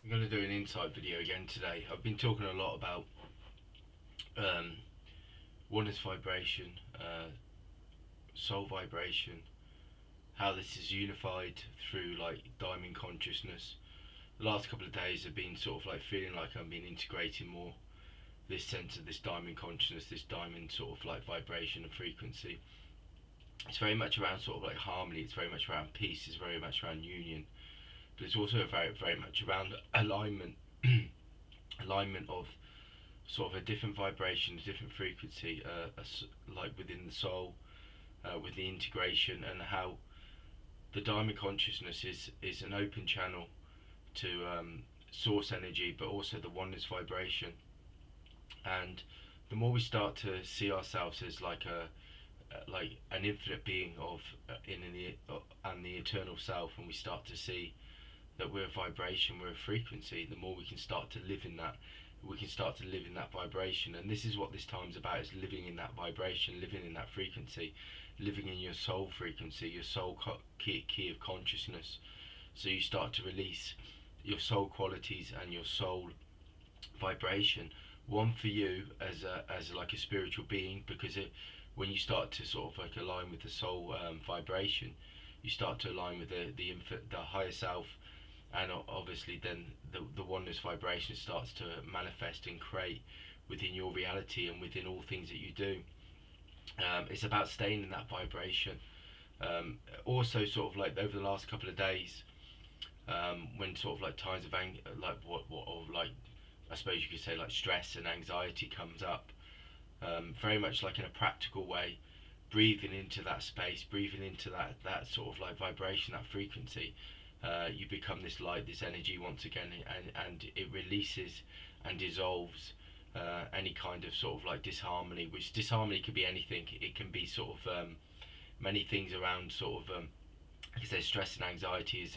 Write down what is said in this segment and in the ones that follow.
I'm going to do an insight video again today. I've been talking a lot about um, oneness vibration, soul vibration, how this is unified through like diamond consciousness. The last couple of days have been sort of like feeling like I've been integrating more this sense of this diamond consciousness, this diamond sort of like vibration and frequency. It's very much around sort of like harmony, it's very much around peace, it's very much around union, but it's also very much around alignment. Alignment of sort of a different vibration, a different frequency, like within the soul, with the integration, and how the diamond consciousness is an open channel to source energy, but also the oneness vibration. And the more we start to see ourselves as like an infinite being of and the eternal self, and we start to see that we're a vibration, we're a frequency, the more we can start to live in that. We can start to live in that vibration, and this is what this time's about: is living in that vibration, living in that frequency, living in your soul frequency, your soul key of consciousness. So you start to release your soul qualities and your soul vibration. One for you as like a spiritual being, because when you start to sort of like align with the soul vibration, you start to align with the higher self, and obviously then the oneness vibration starts to manifest and create within your reality and within all things that you do. It's about staying in that vibration. Also, sort of like over the last couple of days, when sort of like times of like what or like I suppose you could say like stress and anxiety comes up, very much like in a practical way, breathing into that space, breathing into that sort of like vibration, that frequency. You become this light, this energy once again, and it releases and dissolves any kind of sort of like disharmony. Which disharmony could be anything. It can be sort of many things around sort of like I say, stress and anxiety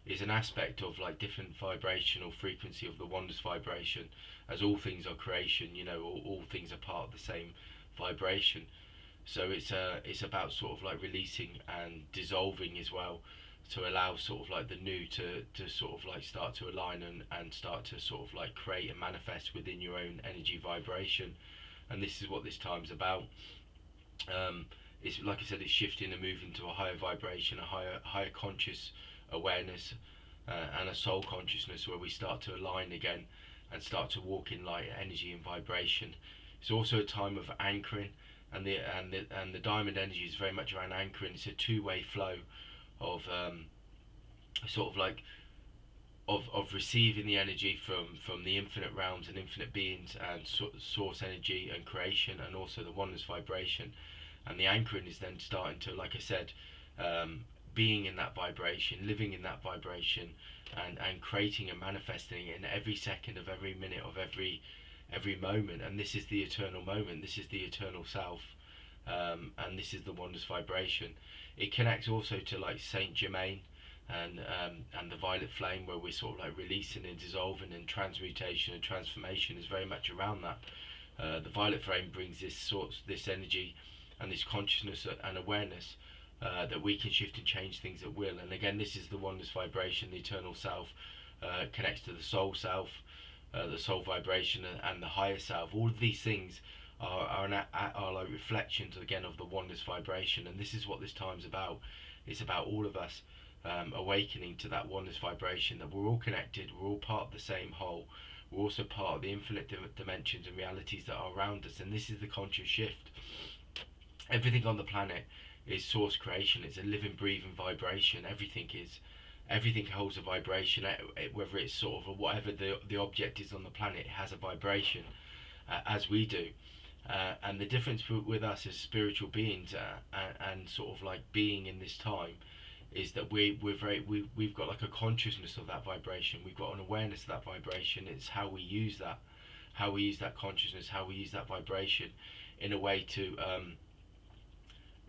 is an aspect of like different vibrational frequency of the oneness vibration. As all things are creation, you know, all things are part of the same vibration. So it's about sort of like releasing and dissolving as well, to allow sort of like the new to sort of like start to align and start to sort of like create and manifest within your own energy vibration. And this is what this time's about. It's like I said, it's shifting and moving to a higher vibration, a higher conscious awareness, and a soul consciousness, where we start to align again and start to walk in light energy and vibration. It's also a time of anchoring, and the diamond energy is very much around anchoring. It's a two-way flow of sort of like of receiving the energy from the infinite realms and infinite beings and source energy and creation, and also the oneness vibration. And the anchoring is then starting to, like I said, being in that vibration, living in that vibration, and creating and manifesting in every second of every minute of every moment. And this is the eternal moment, this is the eternal self, and this is the oneness vibration. It connects also to like Saint Germain and the violet flame, where we're sort of like releasing and dissolving, and transmutation and transformation is very much around that. The violet flame brings this energy and this consciousness and awareness, that we can shift and change things at will. And again, this is the oneness vibration. The eternal self connects to the soul self, the soul vibration, and the higher self. All of these things are like reflections again of the oneness vibration. And this is what this time's about. It's about all of us awakening to that oneness vibration, that we're all connected, we're all part of the same whole, we're also part of the infinite dimensions and realities that are around us. And this is the conscious shift. Everything on the planet is source creation. It's a living, breathing vibration. Everything holds a vibration, whether it's sort of whatever the object is on the planet, it has a vibration, as we do. And the difference with us as spiritual beings, and sort of like being in this time, is that we've got like a consciousness of that vibration. We've got an awareness of that vibration. It's how we use that consciousness, how we use that vibration in a way to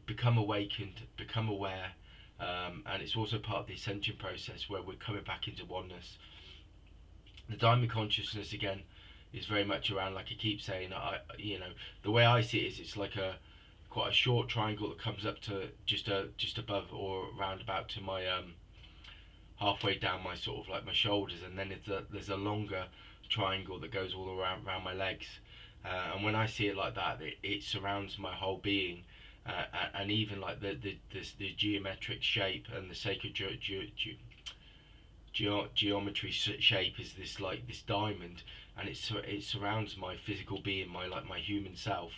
become awakened, become aware, and it's also part of the ascension process, where we're coming back into oneness. The diamond consciousness again is very much around, like I keep saying, the way I see it is, it's like quite a short triangle that comes up to just above or round about to my halfway down my sort of like my shoulders, and then there's a longer triangle that goes all around my legs. And when I see it like that, it surrounds my whole being, and even like the geometric shape and the sacred geometry shape is this like this diamond, and it surrounds my physical being, my human self,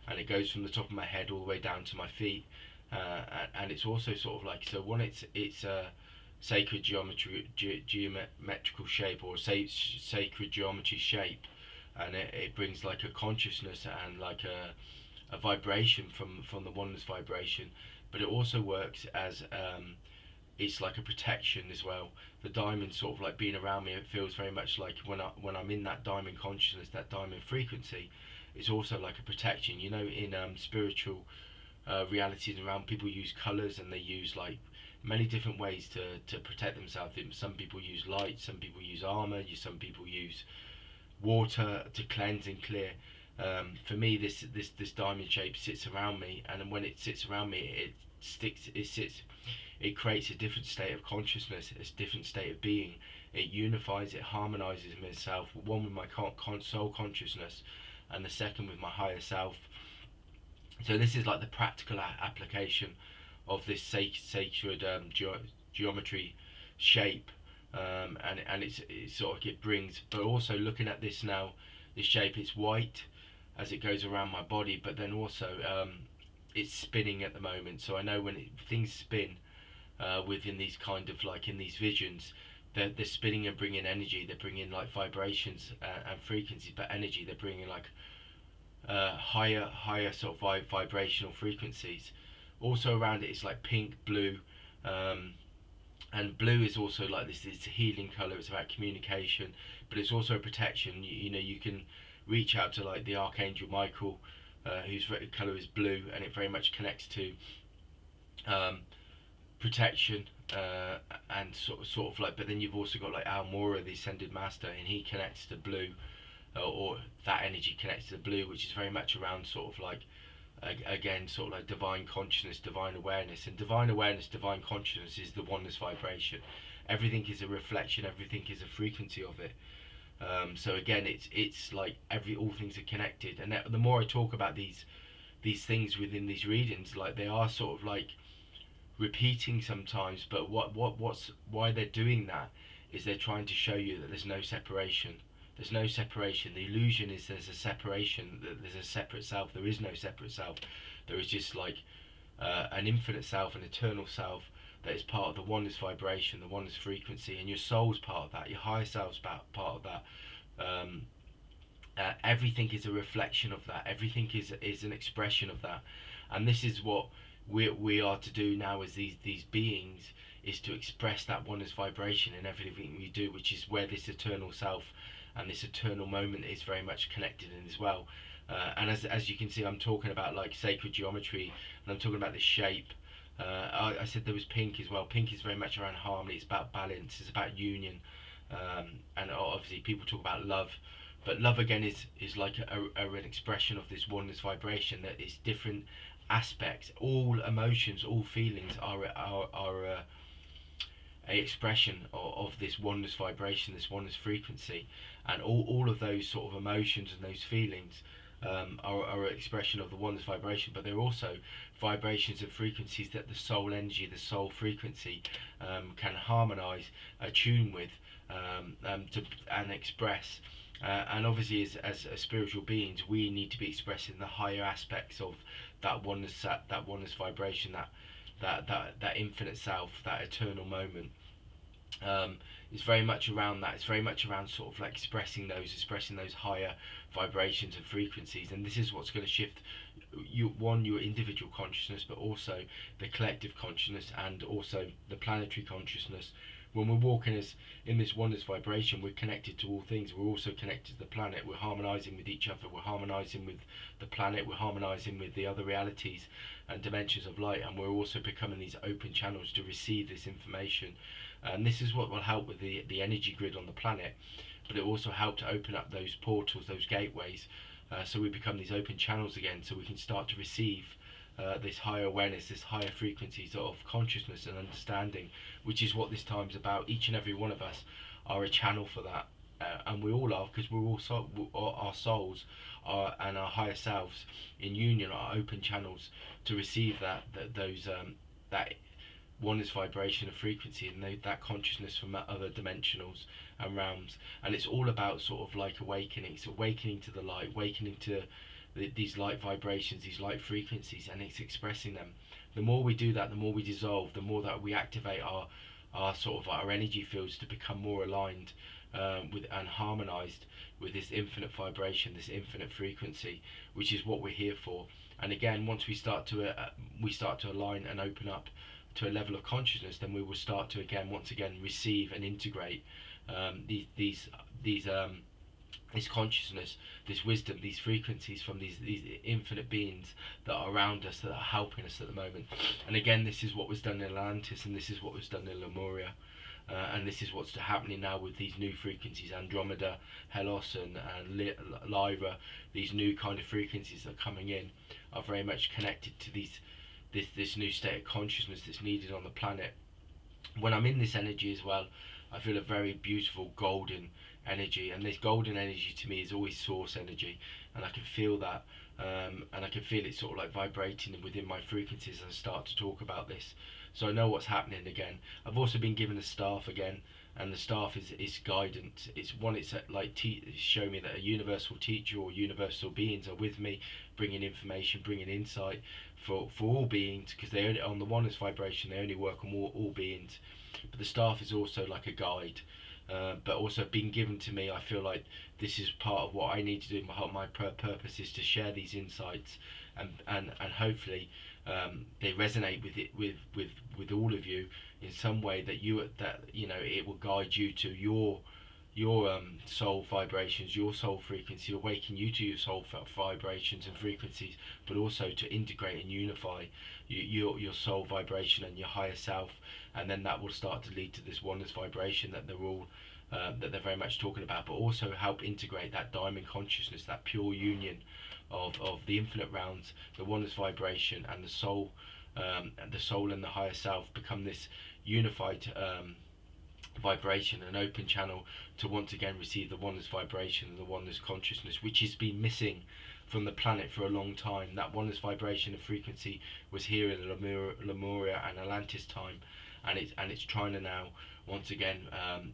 and it goes from the top of my head all the way down to my feet, and it's also sort of like, so one, it's a sacred geometrical shape, or sacred geometry shape, and it brings like a consciousness and like a vibration from the oneness vibration, but it also works as it's like a protection as well. The diamond sort of like being around me, it feels very much like when I'm in that diamond consciousness, that diamond frequency, it's also like a protection. You know, in spiritual realities around, people use colours and they use like many different ways to protect themselves. Some people use light, some people use armour, some people use water to cleanse and clear. For me, this diamond shape sits around me, and when it sits around me, it creates a different state of consciousness, a different state of being. It unifies, it harmonizes myself, one with my soul consciousness, and the second with my higher self. So this is like the practical application of this sacred geometry shape, and it sort of, it brings. But also looking at this now, this shape, it's white as it goes around my body, but then also it's spinning at the moment. So I know when things spin within these kind of like in these visions, they're spinning and bringing energy. They're bringing like vibrations and frequencies, but energy. They're bringing like higher sort of vibrational frequencies. Also around it is like pink, blue, and blue is also like this healing color. It's about communication, but it's also a protection. You know, you can reach out to like the Archangel Michael, whose color is blue, and it very much connects to protection, and sort of like. But then you've also got like Almora, the Ascended Master, and he connects to blue, or that energy connects to the blue, which is very much around sort of like, again, sort of like divine consciousness, divine awareness. And divine awareness, divine consciousness is the oneness vibration. Everything is a reflection, everything is a frequency of it. So again, it's like all things are connected. And the more I talk about these things within these readings, like they are sort of like repeating sometimes, but why they're doing that is they're trying to show you that there's no separation. There's no separation. The illusion is there's a separation, that there's a separate self. There is no separate self. There is just like an infinite self, an eternal self that is part of the oneness vibration, the oneness frequency, and your soul's part of that. Your higher self's part of that. Everything is a reflection of that. Everything is an expression of that, and this is what we are to do now as these beings, is to express that oneness vibration in everything we do, which is where this eternal self and this eternal moment is very much connected in as well. And as you can see, I'm talking about like sacred geometry, and I'm talking about this shape. I said there was pink as well. Pink is very much around harmony. It's about balance. It's about union. And obviously people talk about love, but love again is like an expression of this oneness vibration, that is different aspects. All emotions, all feelings are a expression of this oneness vibration, this oneness frequency, and all of those sort of emotions and those feelings are an expression of the oneness vibration, but they're also vibrations and frequencies that the soul energy, the soul frequency can harmonize, attune with, and express. And obviously, as spiritual beings, we need to be expressing the higher aspects of that oneness vibration, that infinite self, that eternal moment. It's very much around that. It's very much around sort of like expressing those higher vibrations and frequencies. And this is what's going to shift your individual consciousness, but also the collective consciousness, and also the planetary consciousness. When we're walking in this oneness vibration, we're connected to all things. We're also connected to the planet. We're harmonizing with each other. We're harmonizing with the planet. We're harmonizing with the other realities and dimensions of light. And we're also becoming these open channels to receive this information. And this is what will help with the energy grid on the planet. But it also helps to open up those portals, those gateways, so we become these open channels again, so we can start to receive this higher awareness, this higher frequencies of consciousness and understanding, which is what this time's about. Each and every one of us are a channel for that, and we all are, because we're all our souls are, and our higher selves in union are open channels to receive that oneness vibration of frequency and that consciousness from other dimensionals and realms. And it's all about sort of like awakening. It's awakening to the light, awakening to these light vibrations, these light frequencies, and it's expressing them. The more we do that, the more we dissolve, the more that we activate our sort of our energy fields to become more aligned with and harmonized with this infinite vibration, this infinite frequency, which is what we're here for. And again, once we start to align and open up to a level of consciousness, then we will start to once again receive and integrate this consciousness, this wisdom, these frequencies from these infinite beings that are around us, that are helping us at the moment. And again, this is what was done in Atlantis, and this is what was done in Lemuria. And this is what's happening now with these new frequencies, Andromeda, Helos, and Lyra. These new kind of frequencies that are coming in are very much connected to this new state of consciousness that's needed on the planet. When I'm in this energy as well, I feel a very beautiful golden energy, and this golden energy to me is always source energy, and I can feel that, and I can feel it sort of like vibrating within my frequencies as I start to talk about this. So I know what's happening again. I've also been given a staff again, and the staff is guidance. It's like show me that a universal teacher or universal beings are with me, bringing information, bringing insight for all beings, because they only on the oneness vibration, they only work on all beings. But the staff is also like a guide, but also being given to me. I feel like this is part of what I need to do. My purpose is to share these insights, and hopefully they resonate with all of you in some way, that it will guide you to your soul vibrations, your soul frequency, awaken you to your soul vibrations and frequencies, but also to integrate and unify your soul vibration and your higher self. And then that will start to lead to this oneness vibration that they're very much talking about, but also help integrate that diamond consciousness, that pure union of the infinite rounds, the oneness vibration, and the soul and the higher self become this unified vibration, an open channel to once again receive the oneness vibration and the oneness consciousness, which has been missing from the planet for a long time. That oneness vibration and frequency was here in Lemuria and Atlantis time, and it's trying to now once again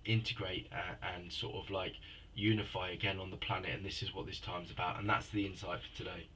integrate and sort of like unify again on the planet. And this is what this time's about, and that's the insight for today.